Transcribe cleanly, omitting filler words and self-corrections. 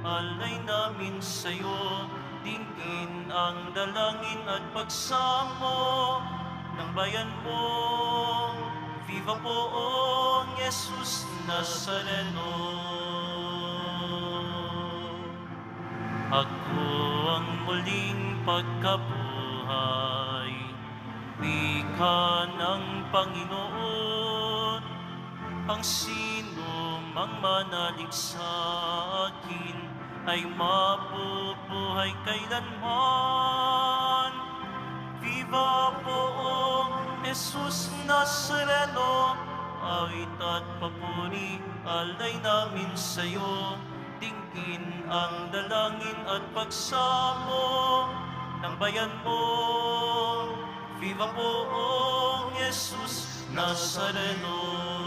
alay namin sa'yo. Dinggin ang dalangin at pagsamo ng bayan mo. Viva poong Jesus Nazareno. Ako ang muling pagkabuhay, wika ng Panginoon. Ang sino mang manalig sa akin ay mabubuhay kailanman. Viva poong Jesus Nazareno, awit at papuri, alay namin sa'yo. Dinggin ang dalangin at pagsamo ng bayan mo. Viva poong Jesus Nazareno.